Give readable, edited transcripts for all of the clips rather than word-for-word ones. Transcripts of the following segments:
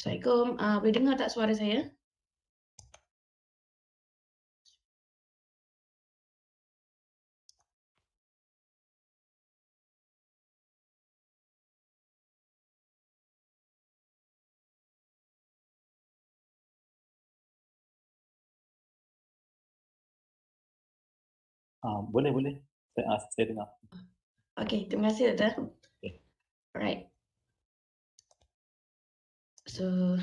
Assalamualaikum. Boleh dengar tak suara saya? Boleh. Saya dengar. Okey, terima kasih Doktor. Okay. Alright. So,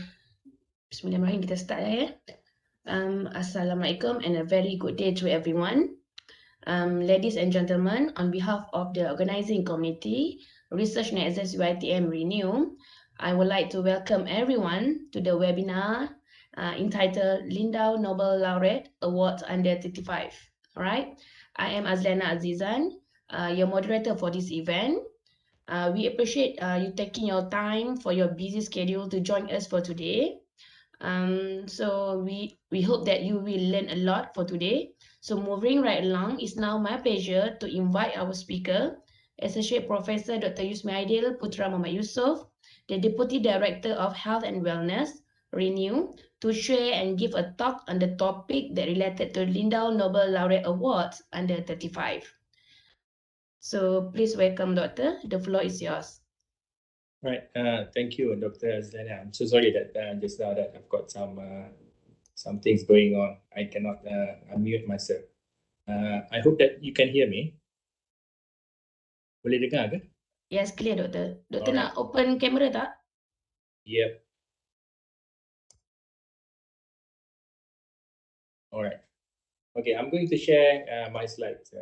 bismillahirrahmanirrahim, kita start ya. Assalamualaikum and a very good day to everyone. Ladies and gentlemen, on behalf of the organizing committee, Research Neksus UiTM ReNeU, I would like to welcome everyone to the webinar entitled Lindau Nobel Laureate Awards Under 35. Alright, I am Azlana Azizan, your moderator for this event. We appreciate you taking your time for your busy schedule to join us for today. So we hope that you will learn a lot for today. So moving right along, it's now my pleasure to invite our speaker, Associate Professor Dr. Yusmi Aidil Putra Muhammad Yusof, the Deputy Director of Health and Wellness, ReNeU, to share and give a talk on the topic that related to Lindau Nobel Laureate Awards under 35. So please welcome, Doctor. The floor is yours. Right. Thank you, Dr. Azlana. I'm so sorry that just now that I've got some things going on. I cannot unmute myself. I hope that you can hear me. Boleh dengar ke? Yes, clear, Doctor. Doctor Alright. nak open kamera tak? Yep. All right. Okay, I'm going to share my slides.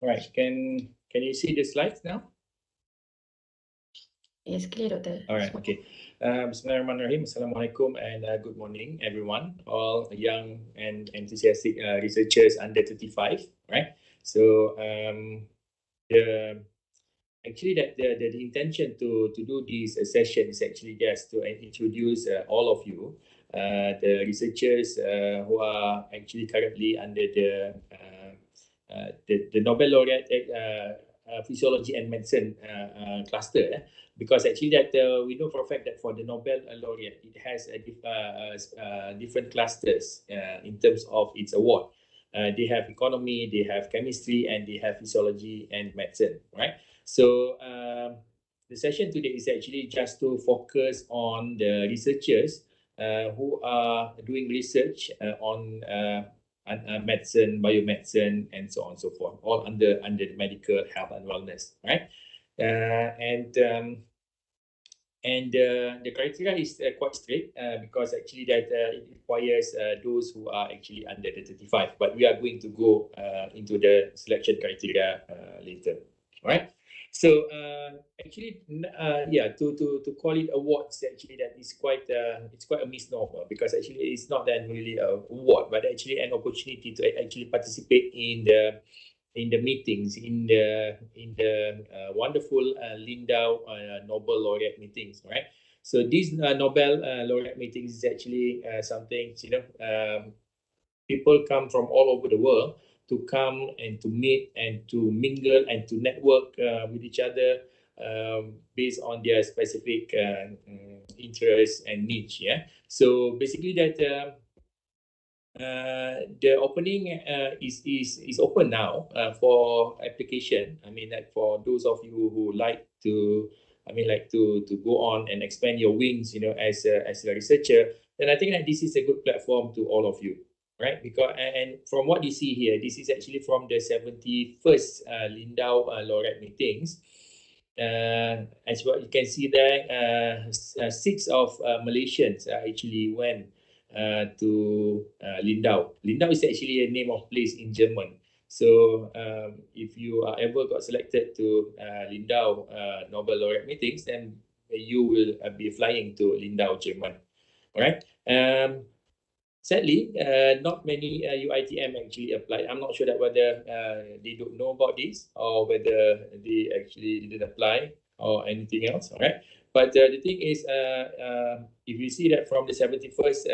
All right. Can you see the slides now? Yes, clear, Doctor. All right. Okay. Bismillahirrahmanirrahim. Assalamualaikum and good morning, everyone. All young and enthusiastic researchers under 35. Right. So actually the intention to do this session is actually just to introduce all of you, the researchers who are actually currently under the Nobel Laureate Physiology and Medicine cluster, because actually that we know for a fact that for the Nobel Laureate it has different clusters in terms of its award. They have economy, they have chemistry, and they have physiology and medicine, right? So the session today is actually just to focus on the researchers who are doing research on medicine, biomedicine, and so on and so forth, all under the medical, health, and wellness, right? The criteria is quite strict because actually that it requires those who are actually under the 35. But we are going to go into the selection criteria later, right? So actually, to call it awards, actually that is quite it's quite a misnomer, because actually it's not that really a award, but actually an opportunity to actually participate in the meetings, in the wonderful Lindau Nobel Laureate meetings, right? So these Nobel Laureate meetings is actually something, people come from all over the world to come and to meet and to mingle and to network with each other based on their specific interests and niche. Yeah. So basically that the opening is open now for application. I mean, like for those of you who like to, to go on and expand your wings, as a researcher, then I think that this is a good platform to all of you. Right, because and from what you see here, this is actually from the 71st Lindau Laureate meetings. As what you can see there, 6 of Malaysians actually went to Lindau. Lindau is actually a name of place in German. So if you are ever got selected to Lindau Nobel Laureate meetings, then you will be flying to Lindau, German. All right. Sadly, not many UiTM actually applied. I'm not sure that whether they don't know about this or whether they actually didn't apply or anything else. All right. But the thing is, if you see that from the 71st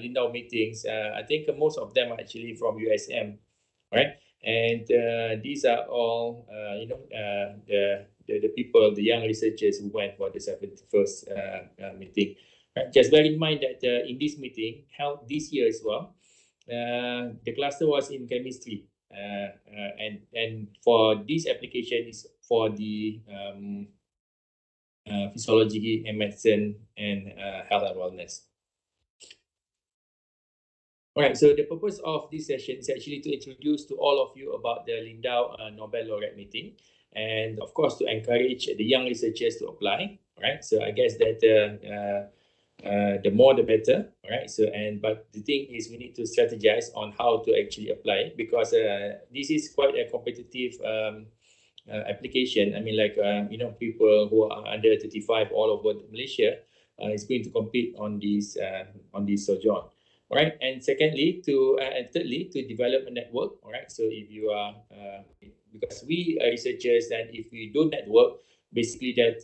Lindau meetings, I think most of them are actually from USM, right? And these are all, the people, the young researchers who went for the 71st meeting. Right? Just bear in mind that in this meeting, held this year as well, the cluster was in chemistry. And for this application is for the physiology and medicine and health and wellness. All right, so the purpose of this session is actually to introduce to all of you about the Lindau Nobel Laureate meeting, and of course to encourage the young researchers to apply. Right, so I guess that the more the better. Right, so but the thing is we need to strategize on how to actually apply, because this is quite a competitive application. I mean, like people who are under 35 all over Malaysia is going to compete on this sojourn. All right, and secondly, and thirdly, to develop a network. All right, so if you are, because we are researchers, and if we don't network, basically that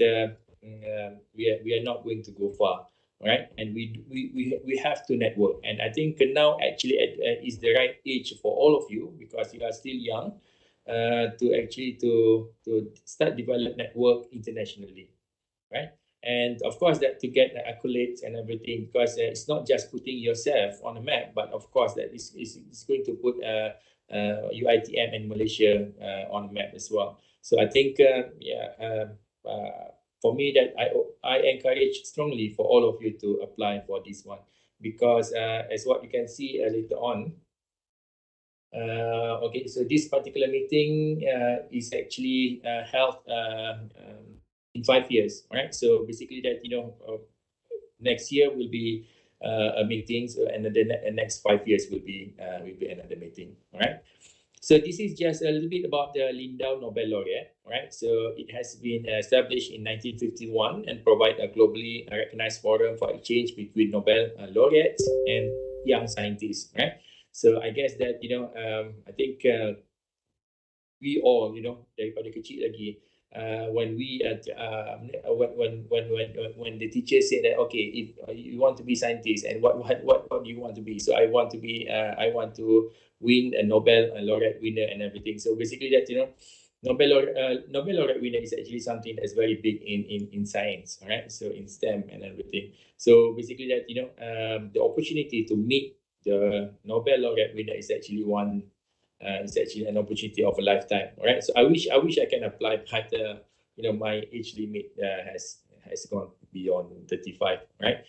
we are not going to go far. All right, and we have to network, and I think now actually is the right age for all of you, because you are still young, to actually to start develop network internationally, right? And of course that to get the accolades and everything, because it's not just putting yourself on a map, but of course that is going to put UiTM and Malaysia on a map as well. So I think for me that I encourage strongly for all of you to apply for this one, because as what you can see later on. Okay, so this particular meeting is actually held in 5 years, right? So basically that, next year will be a meeting, so and the next 5 years will be another meeting, all right? So this is just a little bit about the Lindau Nobel Laureate, right? So it has been established in 1951 and provide a globally recognized forum for exchange between Nobel laureates and young scientists, right? So I guess that I think we all daripada kecil lagi, when the teacher said that, okay, if you want to be scientist, and what do you want to be? So I want to be I want to win a Nobel laureate winner and everything. So basically that Nobel laureate winner is actually something that's very big in science, all right? So in STEM and everything. So basically that the opportunity to meet the Nobel laureate winner is actually it's actually an opportunity of a lifetime. All right, so I wish I can apply, but my age limit has gone beyond 35. Right.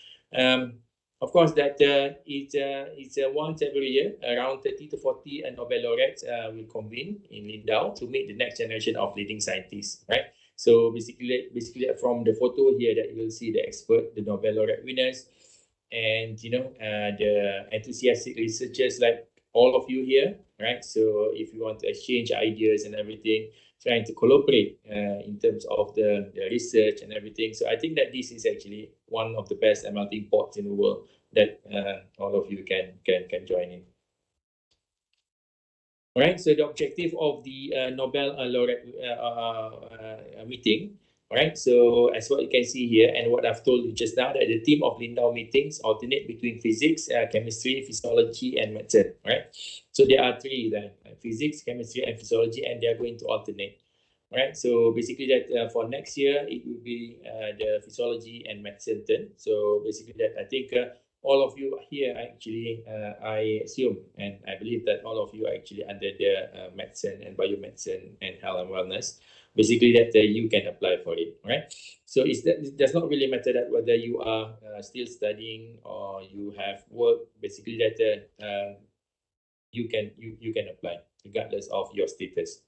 Of course, that it's once every year, around 30 to 40 Nobel laureates will convene in Lindau to meet the next generation of leading scientists. Right. So basically from the photo here that you will see the expert, the Nobel laureate winners, and the enthusiastic researchers like all of you here, right? So if you want to exchange ideas and everything, trying to collaborate in terms of the research and everything. So I think that this is actually one of the best melting pots in the world that all of you can join in. All right, so the objective of the Nobel laureate meeting. All right, so as what you can see here, and what I've told you just now, that the theme of Lindau meetings alternate between physics, chemistry, physiology, and medicine. Right, so there are three then: physics, chemistry, and physiology, and they are going to alternate. Right, so basically that for next year it will be the physiology and medicine turn. So basically that I think all of you here actually, I assume and I believe that all of you are actually under the medicine and biomedicine and health and wellness. Basically that you can apply for it, right? So it does not really matter that whether you are still studying or you have work. Basically that you can apply regardless of your status.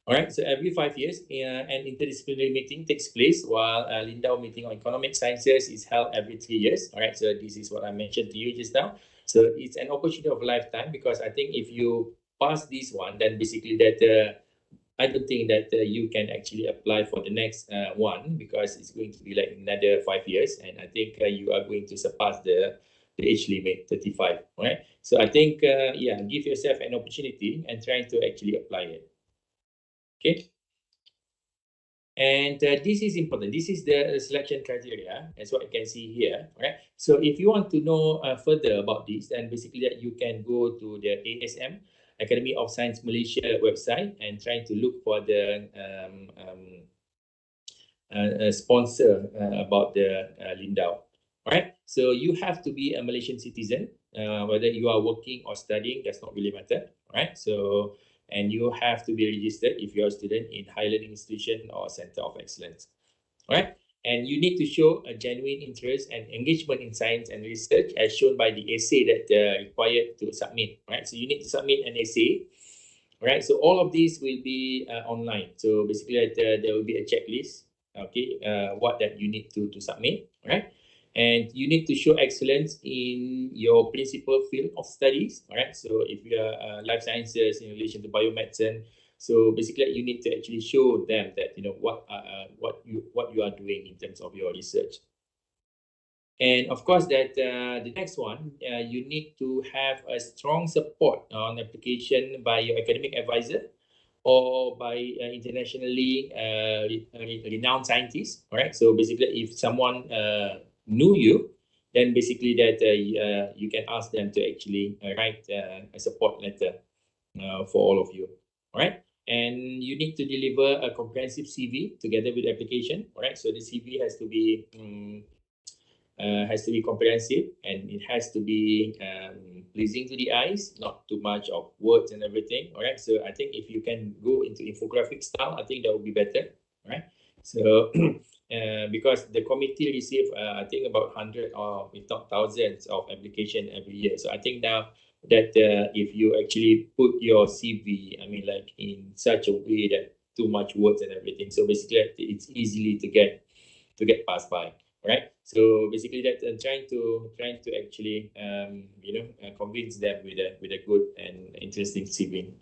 All right, so every 5 years, an interdisciplinary meeting takes place, while a Lindau meeting on economic sciences is held every 3 years. All right, so this is what I mentioned to you just now. So it's an opportunity of a lifetime, because I think if you pass this one, then basically that I don't think that you can actually apply for the next one, because it's going to be like another 5 years, and I think you are going to surpass the age limit 35. All right, so I think give yourself an opportunity and try to actually apply it. Okay, and this is important. This is the selection criteria, as what you can see here. Right. So if you want to know further about this, then basically that you can go to the ASM Akademi Sains Malaysia website and trying to look for the sponsor about the Lindau. Alright, so you have to be a Malaysian citizen, whether you are working or studying, does not really matter. Alright, so and you have to be registered if you are a student in higher learning institution or center of excellence. Alright, and you need to show a genuine interest and engagement in science and research as shown by the essay that required to submit. Right, so you need to submit an essay. Right, so all of these will be online. So basically, there will be a checklist. Okay, what that you need to submit. Right, and you need to show excellence in your principal field of studies. All right, so if you are life sciences in relation to biomedicine, so basically you need to actually show them that what you are doing in terms of your research. And of course, that the next one, you need to have a strong support on application by your academic advisor or by internationally renowned scientists. All right. So basically, if someone knew you, then basically that you can ask them to actually write a support letter for all of you. All right. And you need to deliver a comprehensive CV together with the application. All right. So the CV has to be comprehensive, and it has to be pleasing to the eyes, not too much of words and everything. All right, so I think if you can go into infographic style, I think that would be better. Right, so because the committee receive I think about 100 or if not thousands of application every year, so I think now that if you actually put your CV, I mean, like in such a way that too much words and everything, so basically it's easily to get passed by. Right, so basically that trying to actually convince them with a good and interesting CV.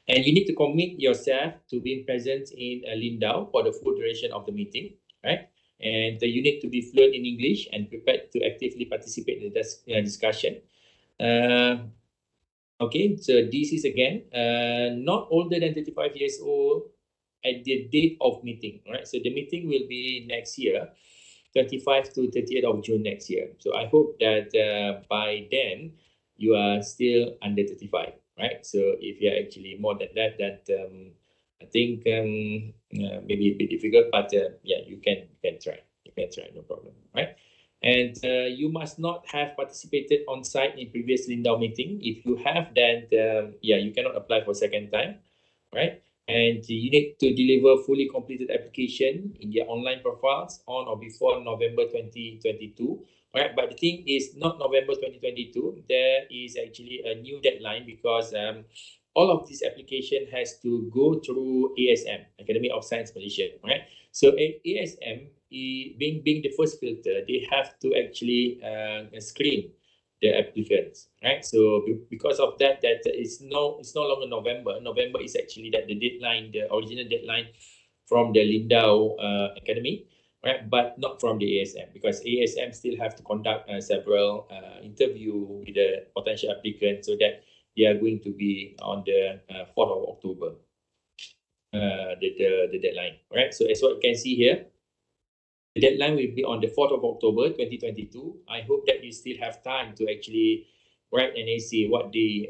And you need to commit yourself to being present in Lindau for the full duration of the meeting, right? And you need to be fluent in English and prepared to actively participate in the discussion. Okay, so this is again not older than 35 years old at the date of meeting, right? So the meeting will be next year, 25 to 30th of June next year. So I hope that by then you are still under 35, right? So if you're actually more than that, I think maybe a bit difficult, but yeah, you can try. You can try, no problem, right? And you must not have participated on site in previous Lindau meeting. If you have, then yeah, you cannot apply for second time, right? And you need to deliver fully completed application in their online profiles on or before November 2022. All right, but the thing is not November 2022. There is actually a new deadline because all of this application has to go through ASM, Academy of Science Malaysia. Right, so ASM being the first filter, they have to actually screen the applicants, right? So because of that, it's no longer November. November is actually that the deadline, the original deadline from the Lindau Academy, right? But not from the ASM, because ASM still have to conduct several interview with the potential applicants, so that they are going to be on the 4th of October, the deadline, right? So as what you can see here, the deadline will be on the 4th of October 2022. I hope that you still have time to actually write an essay what they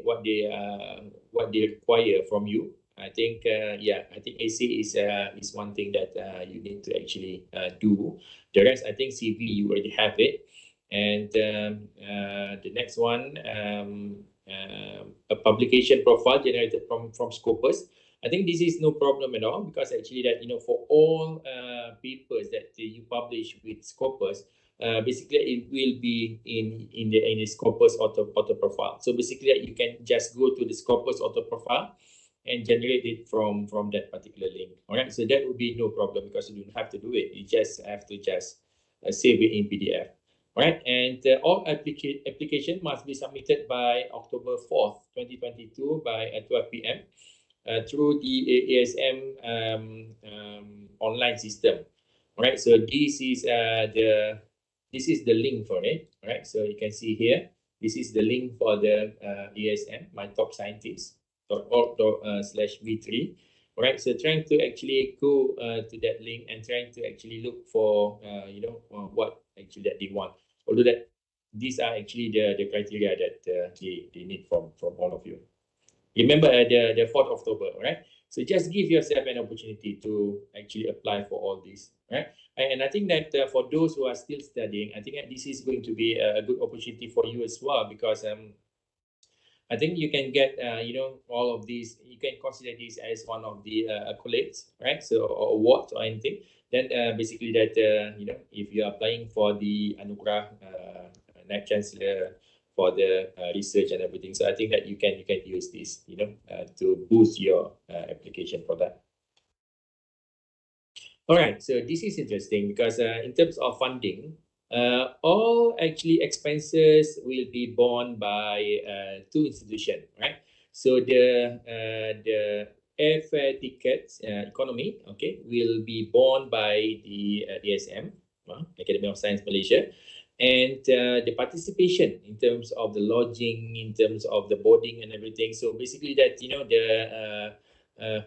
require from you. I think yeah, I think essay is one thing that you need to actually do. The rest, I think CV you already have it. And the next one, a publication profile generated from Scopus. I think this is no problem at all, because actually that, for all papers that you publish with Scopus, basically it will be in the Scopus auto profile. So basically you can just go to the Scopus auto profile and generate it from that particular link. All right, so that would be no problem, because you don't have to do it. You just have to save it in PDF. All right, and all application must be submitted by October 4th, 2022 by 12 p.m. Through the ASM online system. All right, so this is the link for it. All right, so you can see here, this is the link for the ASM, my top scientist.org/v3. All right, so trying to actually go to that link and trying to actually look for what actually that they want. Although that these are actually the criteria that they need from all of you. Remember the 4th October, right? So just give yourself an opportunity to actually apply for all this, right? And I think that for those who are still studying, I think that this is going to be a good opportunity for you as well, because I think you can get, all of these, you can consider this as one of the accolades, right? So, or awards or anything. Then basically that, if you are applying for the Anugerah Naib Canselor, for the research and everything. So I think that you can use this, to boost your application for that. All right, so this is interesting because in terms of funding, all actually expenses will be borne by two institutions, right? So the airfare tickets economy, okay, will be borne by the ASM, Akademi Sains Malaysia, and the participation in terms of the lodging, in terms of the boarding and everything. So basically that, the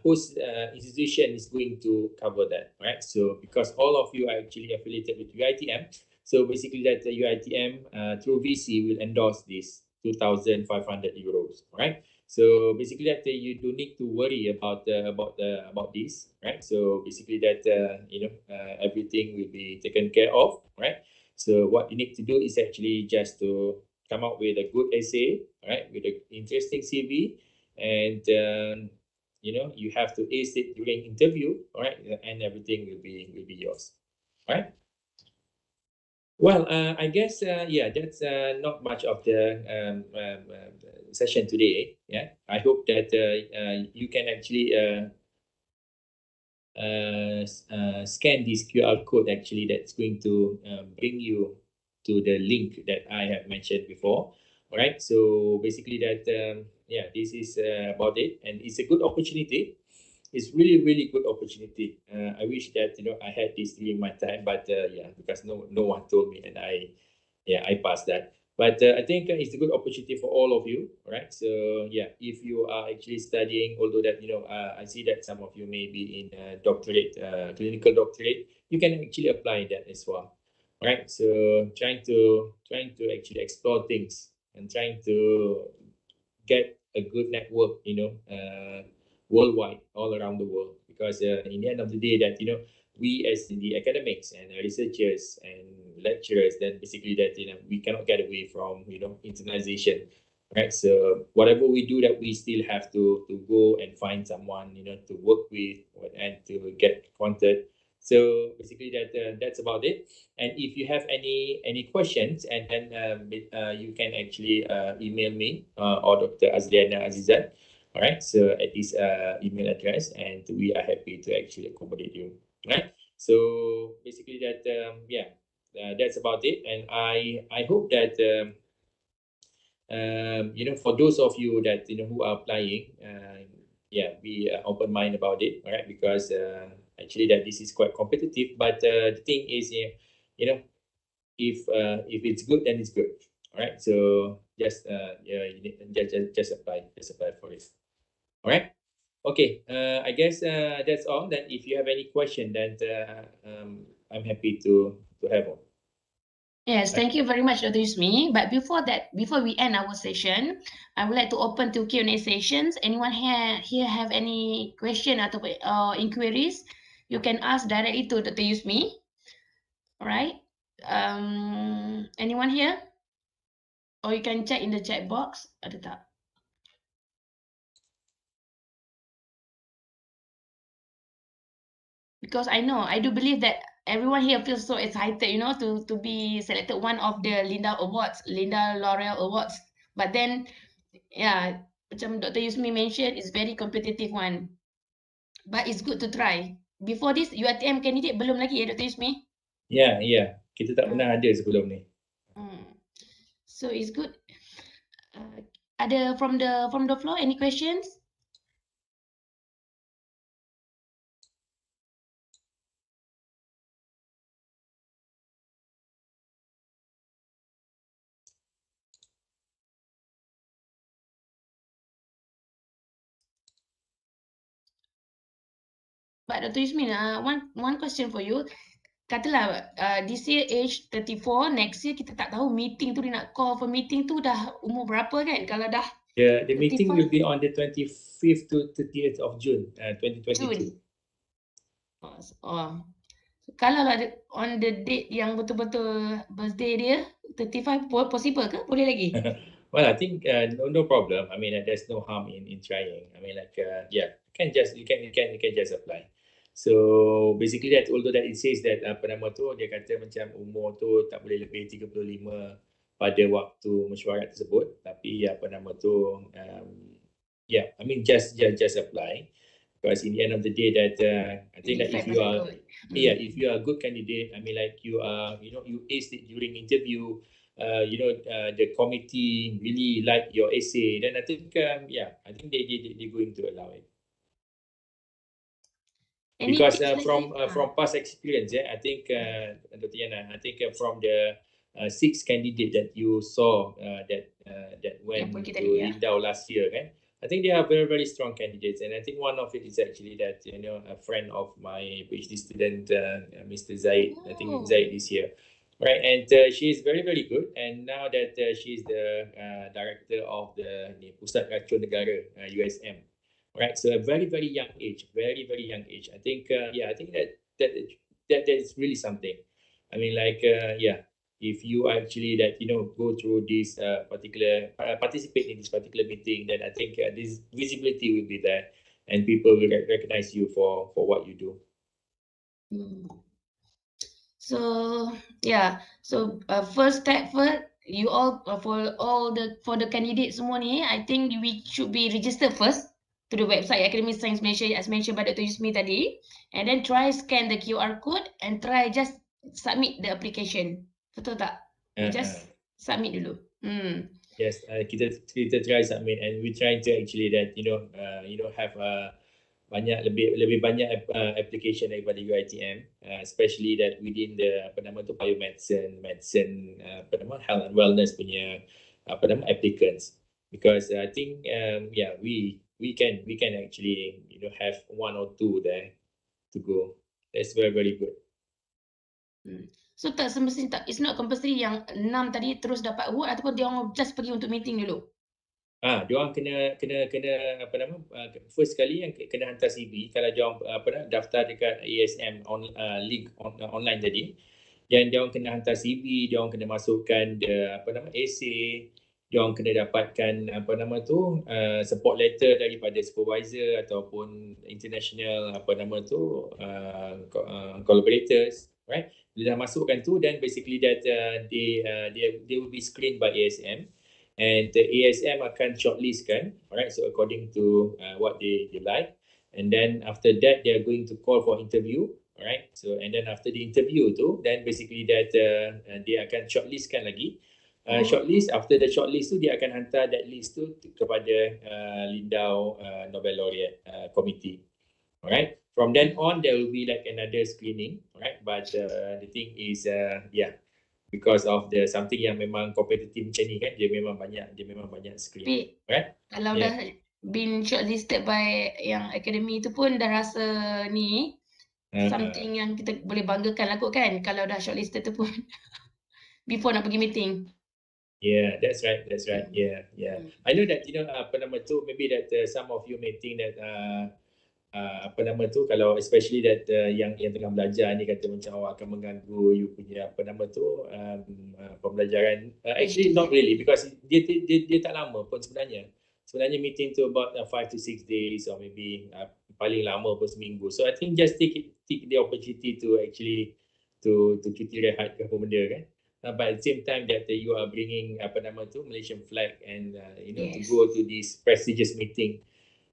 host institution is going to cover that, right? So because all of you are actually affiliated with UiTM, so basically that the UiTM through VC will endorse this 2,500 euros, right? So basically that you don't need to worry about this, right? So basically that everything will be taken care of, right? So what you need to do is actually just to come up with a good essay, right, with an interesting CV, and you have to ace it during interview, all right, and everything will be yours, all right? Well, I guess that's not much of the session today. Yeah, I hope that you can actually scan this QR code actually that's going to bring you to the link that I have mentioned before. All right, so basically that this is about it, and it's a good opportunity. It's really good opportunity. I wish that I had this during my time, but because no one told me, and I passed that. But I think it's a good opportunity for all of you, right? So if you are actually studying, although that I see that some of you may be in doctorate, clinical doctorate, you can actually apply that as well, right? So trying to actually explore things and trying to get a good network, worldwide, all around the world, because in the end of the day, that we as the academics and researchers and lecturers, then basically that we cannot get away from internalization, right? So whatever we do, that we still have to go and find someone to work with and to get contact. So basically that's about it. And if you have any questions, and then you can actually email me or Dr. Azliana Azizat. All right, so at this email address, and we are happy to actually accommodate you. Right. So basically that that's about it, and I hope that for those of you that who are applying, be open mind about it, all right? Because actually that this is quite competitive, but the thing is, if it's good, then it's good, all right? So just just apply for it, all right? Okay, I guess that's all. Then if you have any question, then I'm happy to have one. Yes, thank you very much, Dr. Yusmi. But before that, before we end our session, I would like to open to Q&A sessions. Anyone here have any question atau inquiries? You can ask directly to Dr. Yusmi. All right. Anyone here? Or you can check in the chat box. Ada tak? Because I do believe that everyone here feels so excited, to be selected one of the Lindau Awards, Lindau Laureate Awards. But then, macam Dr. Yusmi mentioned, it's very competitive one. But it's good to try. Before this, UiTM candidate belum lagi ya, Dr. Yusmi? Ya. Kita tak pernah ada sebelum ni. So it's good. Ada from the floor, any questions? But Dr. Yusmin, one question for you. Katalah this year age 34, next year kita tak tahu meeting tu dia nak call for meeting tu dah umur berapa kan? Kalau dah The meeting 35 will be on the 25th to 30th of June 2022. June. Kalau ada on the date yang betul-betul birthday dia 35 possible ke? Boleh lagi? Well, I think no problem. I mean, there's no harm in trying. I mean, like yeah, you can just apply. So basically that, although that it says that apa nama tu, dia kata macam umur tu tak boleh lebih 35 pada waktu mesyuarat tersebut, tapi apa nama tu yeah, I mean just apply, because in the end of the day that I think that if you are if you are a good candidate, I mean like you are, you know, you aced it during interview, you know, the committee really like your essay, then I think yeah, I think they're going to allow it. Because from past experience, I think Dr. Yana, I think from the 6 candidates that you saw that went to Lindau last year, right? I think they are very, very strong candidates, and I think one of it is actually that, you know, a friend of my PhD student, Mr. Zaid. I think Zaid this year, right? And she is very, very good, and now that she is the director of the Pusat Racun Negara, USM. Right, so a very, very young age, very, very young age. I think, yeah, I think that is really something. I mean, like, yeah, if you actually that, you know, go through this particular, participate in this particular meeting, then I think this visibility will be there, and people will recognize you for what you do. So yeah, so first step first, you all for the candidates semua ni, I think we should be registered first to the website Akademi Sains Malaysia as mentioned by Dr. Yusmi tadi, and then try scan the QR code and try just submit the application. Betul tak? Just submit dulu. Yes, kita try submit, and we try to actually that, you know, have lebih banyak application daripada UiTM, especially that within the apa nama tu medicine apa nama health and wellness punya apa nama applicants, because I think yeah, we can actually, you know, have 1 or 2 there to go. That's very, very good. So tak semestinya, it's not compulsory yang 6 tadi terus dapat award, ataupun dia orang just pergi untuk meeting dulu. Dia orang kena apa nama first kali yang kena hantar CV kalau dia orang apa nama daftar dekat ASM link online tadi, dan dia orang kena hantar CV, dia orang kena masukkan apa nama essay, dia orang kena dapatkan apa nama tu support letter daripada supervisor ataupun international apa nama tu collaborators, right? Bila dah masukkan tu, then basically that they will be screened by ASM, and the ASM akan shortlist kan, alright, so according to what they like, and then after that they are going to call for interview, alright, so and then after the interview tu, then basically that dia akan shortlist kan lagi. Shortlist, after the shortlist tu dia akan hantar that list tu kepada Lindau Nobel Laureate committee, alright. From then on there will be like another screening, right? But the thing is yeah, because of the something yang memang kompetitif macam ni kan, dia memang banyak screen, right? Kalau dah been shortlisted by yang akademi tu pun dah rasa ni something yang kita boleh banggakan lah kot kan, kalau dah shortlisted tu pun before nak pergi meeting. Yeah, that's right. Yeah. I know that, you know, apa nama tu, maybe that some of you may think that apa nama tu, kalau especially that yang tengah belajar ni kata macam akan mengganggu you punya apa nama tu pembelajaran. Actually not really, because dia tak lama pun sebenarnya meeting tu about 5 to 6 days, or maybe paling lama pun seminggu. So I think just take the opportunity to actually to cuti rehat ke apa benda kan. But at the same time that you are bringing apa nama tu Malaysian flag, and you know, to go to this prestigious meeting.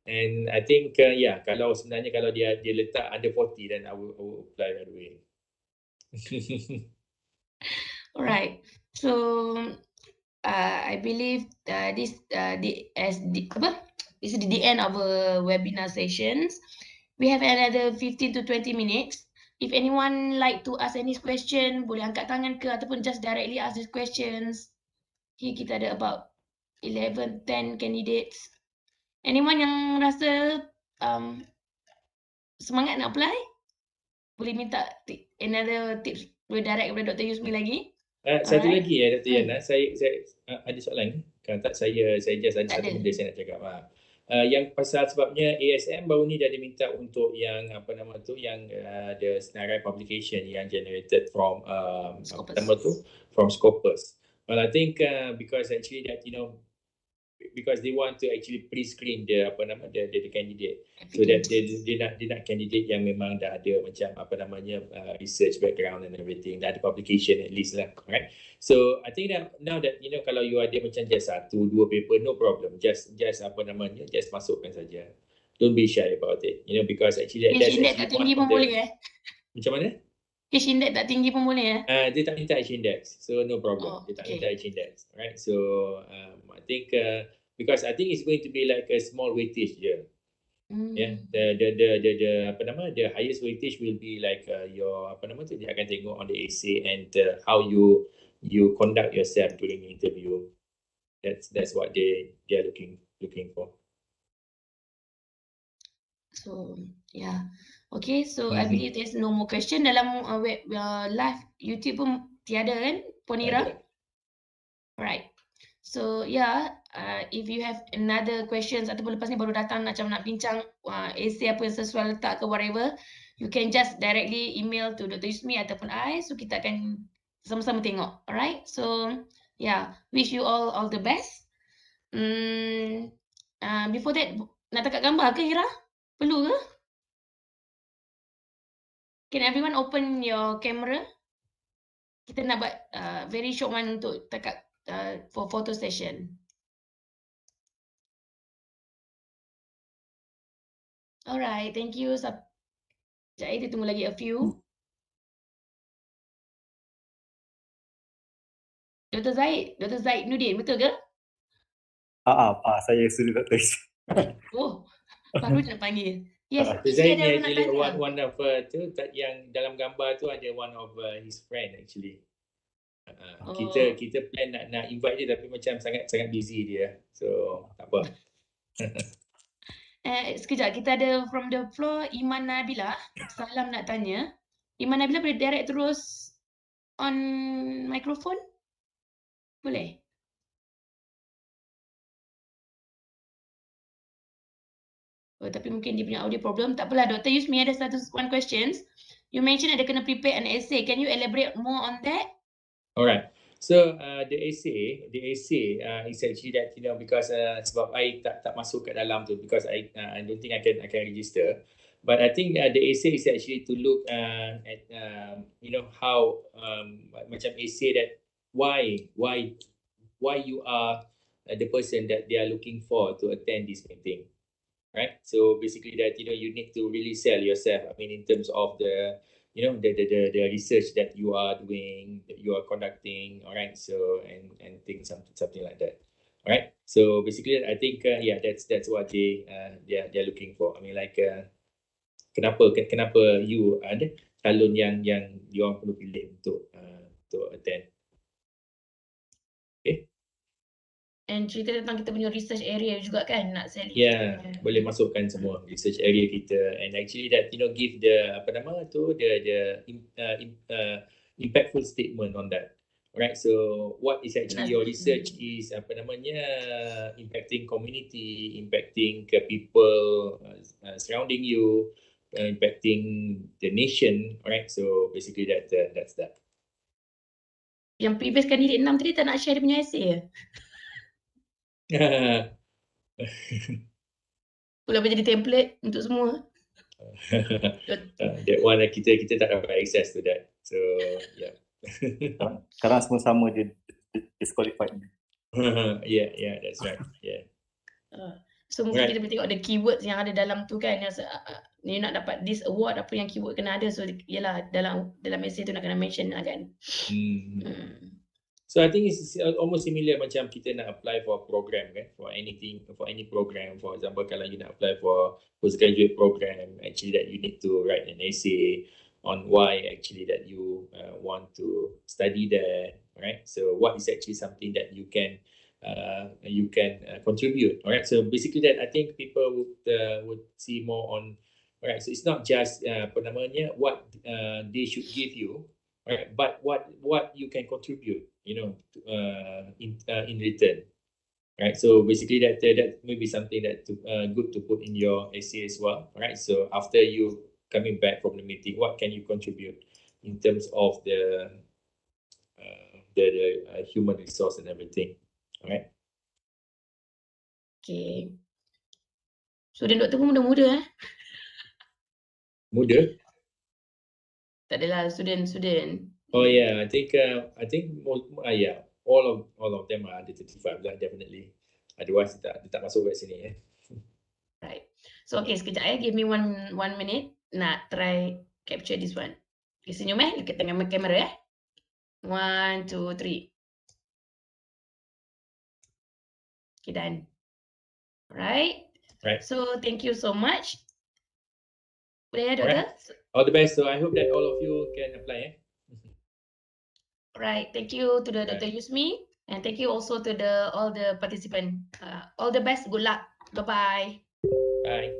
And I think yeah, kalau sebenarnya kalau dia letak under 40, then I will apply right away. Alright, so I believe this is the end of our webinar sessions. We have another 15 to 20 minutes. If anyone like to ask any question, boleh angkat tangan ke, ataupun just directly ask these questions. Here kita ada about 11, 10 candidates. Anyone yang rasa semangat nak apply, boleh minta another tips, boleh direct kepada Dr. Yusmi lagi. Satu Alright. lagi Dr. Yana, saya ada soalan. Kalau tak saya just ada Tak satu ada. benda saya nak cakap. Yang pasal sebabnya ASM baru ni dia ada minta untuk yang apa nama tu, yang the senarai publication yang generated from Scopus. apa nama tu, from Scopus. Well, I think because actually that because they want to actually pre-screen the apa nama the candidate, so that dia nak candidate yang memang dah ada macam apa namanya research background and everything, dah ada publication at least lah, right? So I think that now that kalau you ada macam just 1-2 paper, no problem, just apa namanya, just masukkan saja, don't be shy about it, because actually that's H-index tak actually tinggi one pun of the boleh macam mana? H-index tak tinggi pun boleh Dia tak minta H-index, so no problem. Oh, Dia tak okay. minta H-index, right? So I think because I think it's going to be like a small weightage je. Yeah, the apa nama, the highest weightage will be like your apa nama tu, dia akan tengok on the essay and how you conduct yourself during the interview. That's what they are looking for. So yeah, okay. So I believe there's no more question dalam web live YouTube pun tiada kan, Ponira? Alright. So yeah, if you have another questions ataupun lepas ni baru datang macam nak bincang essay apa yang sesuai letak ke whatever, you can just directly email to Dr. Yusmi ataupun I, so kita akan sama-sama tengok. Alright. So yeah, wish you all the best. Before that, nak tangkap gambar ke Ira? Perlu ke? Can everyone open your camera? Kita nak buat very short one untuk tangkap for photo session. Alright, thank you. Sekejap, kita tunggu lagi a few. Dr. Zaid Nudin, betul ke? Saya sudah Dr. Oh, baru nak panggil. Yes, Zaid ada ni orang nak actually tanya. one of tu yang dalam gambar tu ada one of his friend actually. Kita plan nak invite dia tapi macam sangat busy dia. So tak apa. Sekejap, kita ada from the floor Iman Nabila. Salam nak tanya. Iman Nabila boleh direct terus on microphone? Boleh? Oh, tapi mungkin dia punya audio problem. Tak apalah, Dr. Yusmi ada one questions. You mentioned ada kena prepare an essay. Can you elaborate more on that? Alright. So the essay is actually that because sebab I tak masuk kat dalam tu because I don't think I can register. But I think the essay is actually to look at how macam essay that why you are the person that they are looking for to attend this meeting, right? So basically that you need to really sell yourself. I mean in terms of the the research that you are doing, that you are conducting, all right? So and things something like that, all right? So basically I think that's what they're looking for. I mean like kenapa you ada calon yang you orang perlu pilih untuk attend. Okay. And cerita tentang kita punya research area juga kan, nak sell. Boleh masukkan semua research area kita and actually that give the apa nama tu the impactful statement on that. Right, so what is actually your research is apa namanya impacting community, impacting people surrounding you, impacting the nation, right? So basically that's that. Yang previous candidate 6 tadi tak nak share dia punya essay ya? Pula jadi template untuk semua. That one kita tak dapat access to that. So yeah. Sekarang semua sama je disqualified. Yeah, that's right. Yeah. So mungkin kita boleh tengok the keywords yang ada dalam tu kan. You nak dapat this award, apa yang keyword kena ada. So yalah dalam essay tu nak kena mention lah kan. So I think it's almost similar macam kita nak apply for a program kan, for anything, for any program. For example, kalau you nak apply for postgraduate program, actually that you need to write an essay on why actually that you want to study there, right? So what is actually something that you can contribute, alright? So basically that I think people would see more on, alright? So it's not just apa namanya what they should give you, right? But what you can contribute, in return, right? So basically that may be something that good to put in your essay as well, right? So after you coming back from the meeting, what can you contribute in terms of the human resource and everything, right? Okay. Student doktor pun muda-muda Muda? Tak adalah student. Oh yeah, I think yeah, all of them are under 35 lah, definitely. Otherwise dia tak masuk kat sini Right. So okay, sekejap give me one minute nak try capture this one. Okay, senyum dekat tengah kamera 1, 2, 3. Okay, done. Right. So thank you so much. Boleh doktor? All the best. So I hope that all of you can apply. Right. Thank you to the Dr. Yusmi, and thank you also to all the participants. All the best. Good luck. Bye-bye. Bye.